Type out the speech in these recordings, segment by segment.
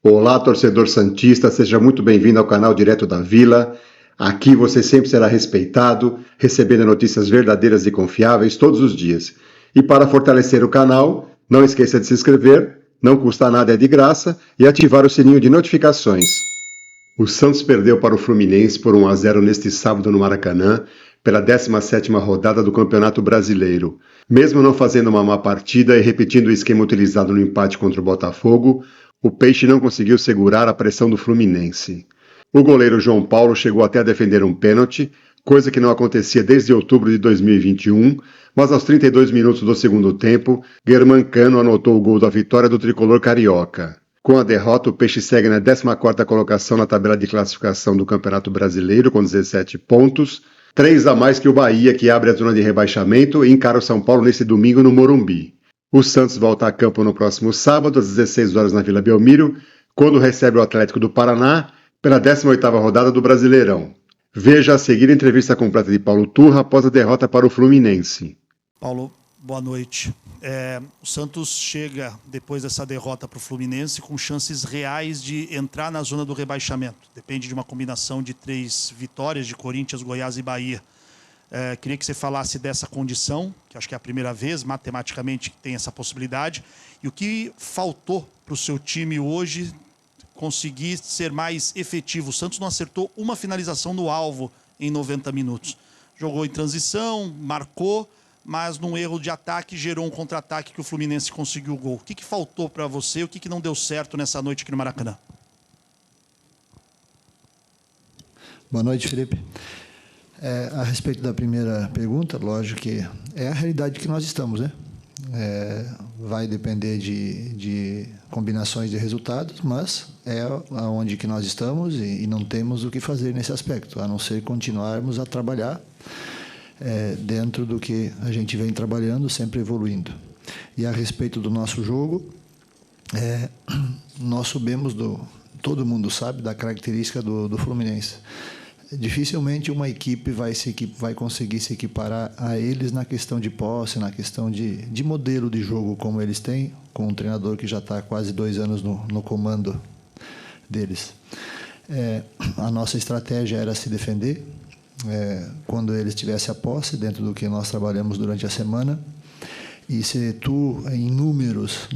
Olá, torcedor santista, seja muito bem-vindo ao canal Direto da Vila. Aqui você sempre será respeitado, recebendo notícias verdadeiras e confiáveis todos os dias. E para fortalecer o canal, não esqueça de se inscrever, não custa nada, é de graça, e ativar o sininho de notificações. O Santos perdeu para o Fluminense por 1-0 neste sábado no Maracanã, pela 17ª rodada do Campeonato Brasileiro. Mesmo não fazendo uma má partida e repetindo o esquema utilizado no empate contra o Botafogo, o Peixe não conseguiu segurar a pressão do Fluminense. O goleiro João Paulo chegou até a defender um pênalti, coisa que não acontecia desde outubro de 2021, mas aos 32 minutos do segundo tempo, Germancano anotou o gol da vitória do tricolor carioca. Com a derrota, o Peixe segue na 14ª colocação na tabela de classificação do Campeonato Brasileiro, com 17 pontos, 3 a mais que o Bahia, que abre a zona de rebaixamento e encara o São Paulo nesse domingo no Morumbi. O Santos volta a campo no próximo sábado, às 16 horas na Vila Belmiro, quando recebe o Atlético do Paraná pela 18ª rodada do Brasileirão. Veja a seguir a entrevista completa de Paulo Turra após a derrota para o Fluminense. Paulo, boa noite. O Santos chega, depois dessa derrota para o Fluminense, com chances reais de entrar na zona do rebaixamento. Depende de uma combinação de 3 vitórias de Corinthians, Goiás e Bahia. Queria que você falasse dessa condição, que acho que é a primeira vez, matematicamente, que tem essa possibilidade, e o que faltou para o seu time hoje conseguir ser mais efetivo. O Santos não acertou uma finalização no alvo em 90 minutos. Jogou em transição, marcou, mas num erro de ataque gerou um contra-ataque que o Fluminense conseguiu o gol. O que faltou para você? O que não deu certo nessa noite aqui no Maracanã? Boa noite, Felipe. A respeito da primeira pergunta, lógico que é a realidade que nós estamos, né? Vai depender de combinações de resultados, mas é aonde que nós estamos e não temos o que fazer nesse aspecto, a não ser continuarmos a trabalhar dentro do que a gente vem trabalhando, sempre evoluindo. E a respeito do nosso jogo, nós sabemos, todo mundo sabe da característica do Fluminense. Dificilmente uma equipe vai conseguir se equiparar a eles na questão de posse, na questão de modelo de jogo como eles têm, com um treinador que já está há quase 2 anos no comando deles. A nossa estratégia era se defender quando eles tivessem a posse, dentro do que nós trabalhamos durante a semana. E se em números,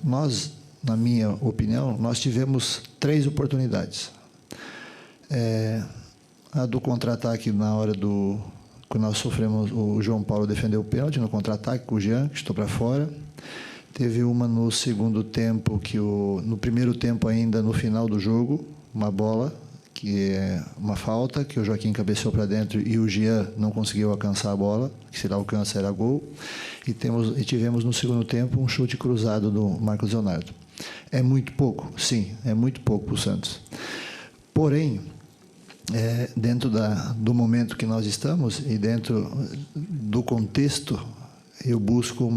nós, na minha opinião, nós tivemos 3 oportunidades. A do contra-ataque, na hora que nós sofremos, o João Paulo defendeu o pênalti no contra-ataque com o Jean, que estou para fora. Teve uma no segundo tempo, no primeiro tempo ainda, no final do jogo, uma bola, que é uma falta, que o Joaquim cabeceou para dentro e o Jean não conseguiu alcançar a bola, que se ele alcança era gol. E tivemos no segundo tempo um chute cruzado do Marcos Leonardo. É muito pouco? Sim, é muito pouco para o Santos. Porém, dentro do momento que nós estamos e dentro do contexto, eu busco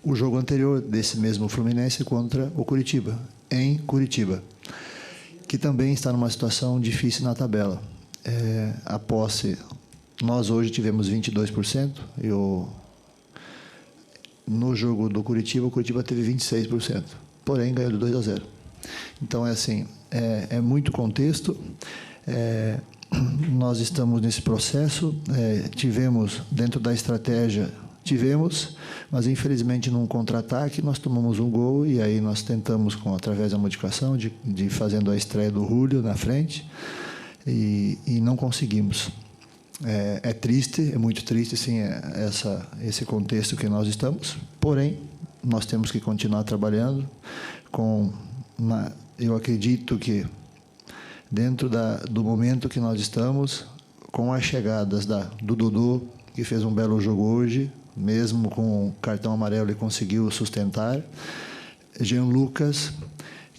o jogo anterior desse mesmo Fluminense contra o Curitiba, em Curitiba, que também está numa situação difícil na tabela. A posse, nós hoje tivemos 22%, no jogo do Curitiba, o Curitiba teve 26%, porém ganhou de 2-0. Então, é muito contexto. Nós estamos nesse processo, tivemos, dentro da estratégia, mas infelizmente num contra-ataque nós tomamos um gol e aí nós tentamos, através da modificação, de fazendo a estreia do Julio na frente e não conseguimos. É triste, é muito triste, sim, esse contexto que nós estamos, porém, nós temos que continuar trabalhando eu acredito que dentro do momento que nós estamos, com as chegadas do Dodô, que fez um belo jogo hoje, mesmo com o cartão amarelo ele conseguiu sustentar. Jean Lucas,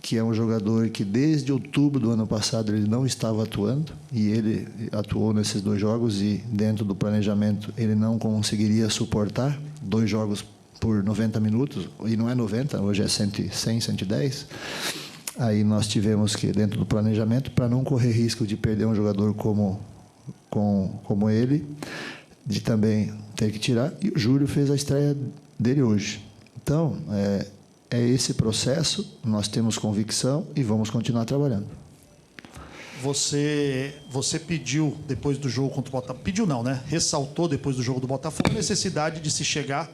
que é um jogador que desde outubro do ano passado ele não estava atuando, e ele atuou nesses 2 jogos e dentro do planejamento ele não conseguiria suportar 2 jogos por 90 minutos, e não é 90, hoje é 100, 110. Aí nós tivemos que, dentro do planejamento, para não correr risco de perder um jogador como ele, de também ter que tirar, e o Júlio fez a estreia dele hoje. Então, é esse processo, nós temos convicção e vamos continuar trabalhando. Você pediu, depois do jogo contra o Botafogo, pediu não, né? Ressaltou, depois do jogo do Botafogo, a necessidade de se chegar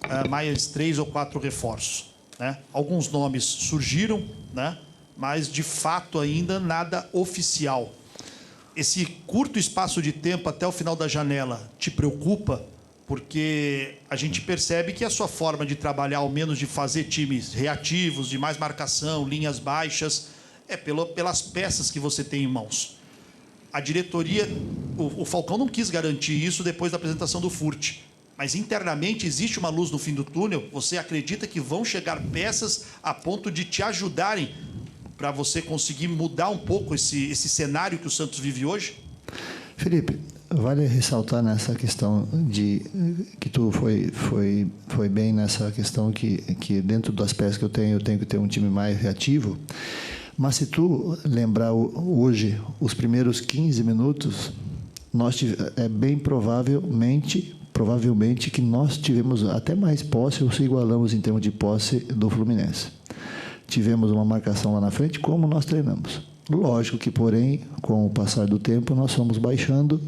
a mais 3 ou 4 reforços, né? Alguns nomes surgiram, né? Mas, de fato, ainda nada oficial. Esse curto espaço de tempo até o final da janela te preocupa? Porque a gente percebe que a sua forma de trabalhar, ao menos de fazer times reativos, de mais marcação, linhas baixas, é pelas peças que você tem em mãos. A diretoria, o Falcão não quis garantir isso depois da apresentação do Furt, mas internamente existe uma luz no fim do túnel. Você acredita que vão chegar peças a ponto de te ajudarem para você conseguir mudar um pouco esse cenário que o Santos vive hoje? Felipe, vale ressaltar nessa questão de que tu foi bem nessa questão que dentro das peças que eu tenho que ter um time mais reativo. Mas se tu lembrar hoje os primeiros 15 minutos, é bem provavelmente que nós tivemos até mais posse ou se igualamos em termos de posse do Fluminense. Tivemos uma marcação lá na frente, como nós treinamos. Lógico que, porém, com o passar do tempo, nós fomos baixando.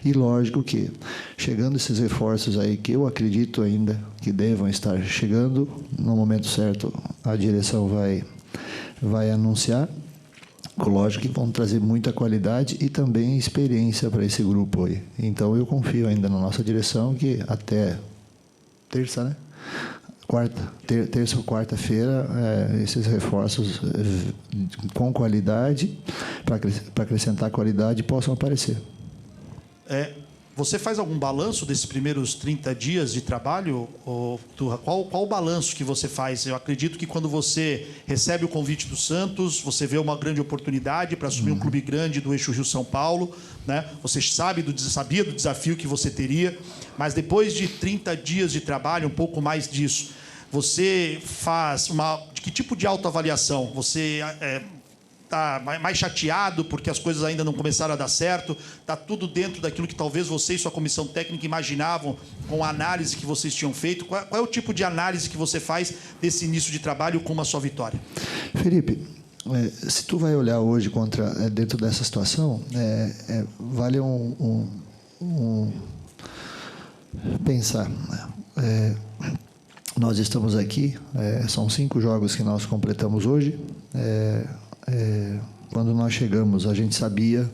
E lógico que, chegando esses reforços aí, que eu acredito ainda que devam estar chegando, no momento certo, a direção vai anunciar. Lógico que vão trazer muita qualidade e também experiência para esse grupo aí. Então, eu confio ainda na nossa direção que até terça, né? Terça ou quarta-feira, esses reforços com qualidade, para acrescentar qualidade, possam aparecer. Você faz algum balanço desses primeiros 30 dias de trabalho, Turra? Qual o balanço que você faz? Eu acredito que quando você recebe o convite do Santos, você vê uma grande oportunidade para assumir um clube grande do eixo Rio-São Paulo, né? Você sabia do desafio que você teria, mas depois de 30 dias de trabalho, um pouco mais disso, você faz que tipo de autoavaliação? Você está mais chateado porque as coisas ainda não começaram a dar certo? Está tudo dentro daquilo que talvez você e sua comissão técnica imaginavam com a análise que vocês tinham feito? Qual é o tipo de análise que você faz desse início de trabalho com a sua vitória? Felipe, se tu vai olhar hoje dentro dessa situação, vale pensar. Nós estamos aqui, são 5 jogos que nós completamos hoje. Quando nós chegamos, a gente sabia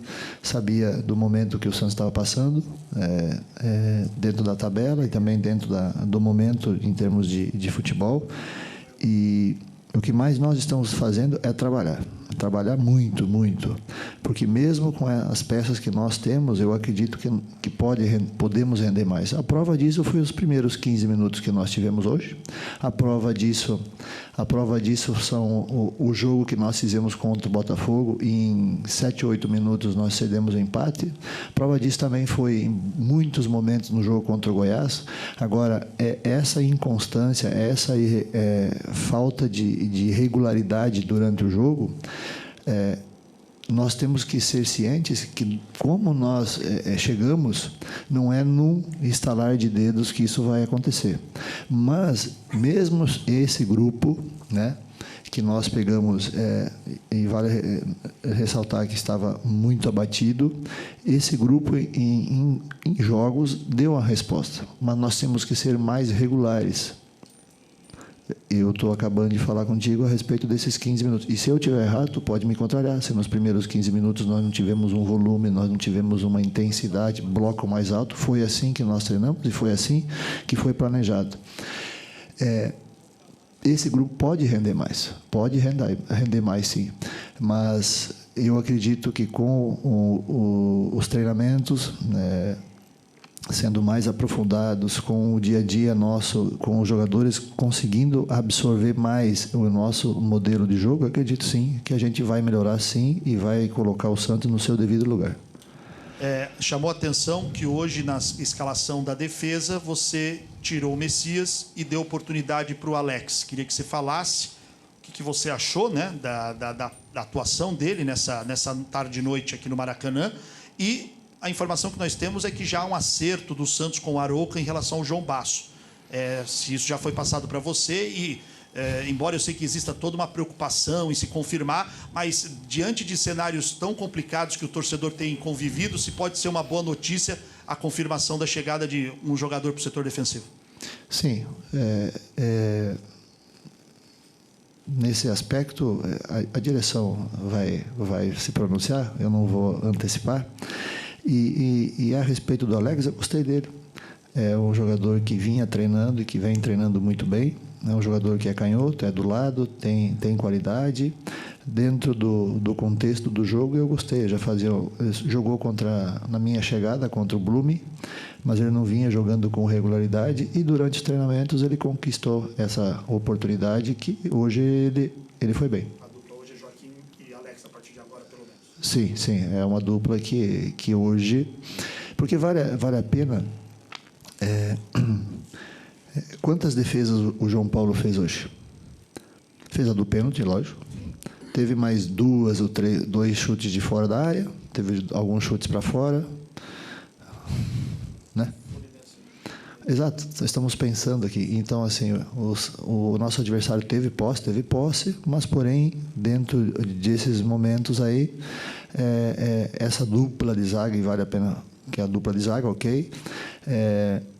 do momento que o Santos estava passando, dentro da tabela e também dentro do momento em termos de futebol. E o que mais nós estamos fazendo é trabalhar muito, muito, porque mesmo com as peças que nós temos, eu acredito que podemos render mais. A prova disso foi os primeiros 15 minutos que nós tivemos hoje. A prova disso são o jogo que nós fizemos contra o Botafogo, e em 7 ou 8 minutos nós cedemos o empate. A prova disso também foi em muitos momentos no jogo contra o Goiás. Agora, essa inconstância, essa falta de regularidade durante o jogo, nós temos que ser cientes que, como nós chegamos, não é num estalar de dedos que isso vai acontecer. Mas, mesmo esse grupo, né, que nós pegamos, e vale ressaltar que estava muito abatido, esse grupo, em jogos, deu a resposta. Mas nós temos que ser mais regulares. Eu estou acabando de falar contigo a respeito desses 15 minutos. E se eu estiver errado, tu pode me contrariar. Se nos primeiros 15 minutos nós não tivemos um volume, nós não tivemos uma intensidade, bloco mais alto, foi assim que nós treinamos e foi assim que foi planejado. Esse grupo pode render mais. Pode render mais, sim. Mas eu acredito que com os treinamentos, sendo mais aprofundados, com o dia a dia nosso, com os jogadores conseguindo absorver mais o nosso modelo de jogo, eu acredito sim que a gente vai melhorar sim e vai colocar o Santos no seu devido lugar. Chamou a atenção que hoje, na escalação da defesa, você tirou o Messias e deu oportunidade para o Alex. Queria que você falasse o que você achou, né, da atuação dele nessa tarde e noite aqui no Maracanã. E a informação que nós temos é que já há um acerto do Santos com o Arouca em relação ao João Basso. Se isso já foi passado para você, e embora eu sei que exista toda uma preocupação em se confirmar, mas diante de cenários tão complicados que o torcedor tem convivido, se pode ser uma boa notícia a confirmação da chegada de um jogador para o setor defensivo. Sim, nesse aspecto a direção vai se pronunciar, eu não vou antecipar. E a respeito do Alex, eu gostei dele. É um jogador que vinha treinando e que vem treinando muito bem. É um jogador que é canhoto, é do lado, tem qualidade. Dentro do contexto do jogo, eu gostei. Jogou na minha chegada contra o Blume, mas ele não vinha jogando com regularidade. E durante os treinamentos ele conquistou essa oportunidade que hoje ele foi bem. A dupla hoje é Joaquim e Alex a partir de agora, pelo menos. Sim, é uma dupla que hoje... Porque vale a pena... Quantas defesas o João Paulo fez hoje? Fez a do pênalti, lógico. Teve mais 2 ou 3, 2 chutes de fora da área. Teve alguns chutes para fora. Né? Exato, estamos pensando aqui. Então, assim, o nosso adversário teve posse, mas, porém, dentro desses momentos aí, essa dupla de zaga, e vale a pena que é a dupla de zaga, ok?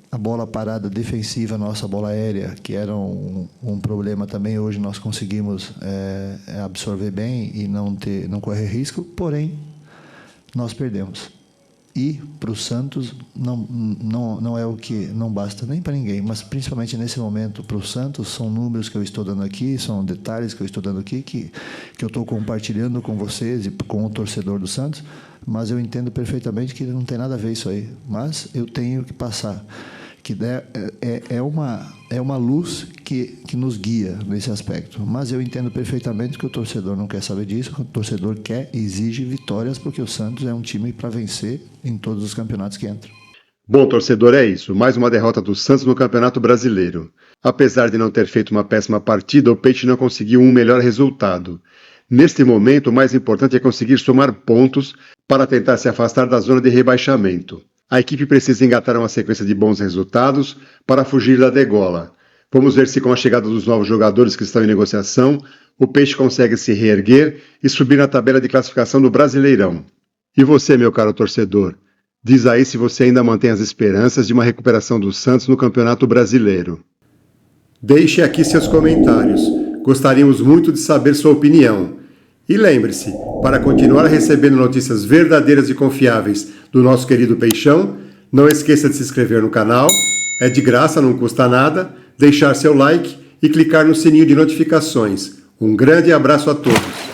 A bola parada defensiva, nossa bola aérea, que era um problema também, hoje nós conseguimos absorver bem e não correr risco, porém, nós perdemos. E para o Santos não é o que não basta nem para ninguém, mas principalmente nesse momento para o Santos são números que eu estou dando aqui, são detalhes que eu estou dando aqui que eu estou compartilhando com vocês e com o torcedor do Santos, mas eu entendo perfeitamente que não tem nada a ver isso aí, mas eu tenho que passar que é uma luz que nos guia nesse aspecto. Mas eu entendo perfeitamente que o torcedor não quer saber disso, que o torcedor quer e exige vitórias, porque o Santos é um time para vencer em todos os campeonatos que entra. Bom, torcedor, é isso. Mais uma derrota do Santos no Campeonato Brasileiro. Apesar de não ter feito uma péssima partida, o Peixe não conseguiu um melhor resultado. Neste momento, o mais importante é conseguir somar pontos para tentar se afastar da zona de rebaixamento. A equipe precisa engatar uma sequência de bons resultados para fugir da degola. Vamos ver se com a chegada dos novos jogadores que estão em negociação, o Peixe consegue se reerguer e subir na tabela de classificação do Brasileirão. E você, meu caro torcedor, diz aí se você ainda mantém as esperanças de uma recuperação do Santos no Campeonato Brasileiro. Deixe aqui seus comentários. Gostaríamos muito de saber sua opinião. E lembre-se, para continuar recebendo notícias verdadeiras e confiáveis do nosso querido Peixão, não esqueça de se inscrever no canal, é de graça, não custa nada, deixar seu like e clicar no sininho de notificações. Um grande abraço a todos!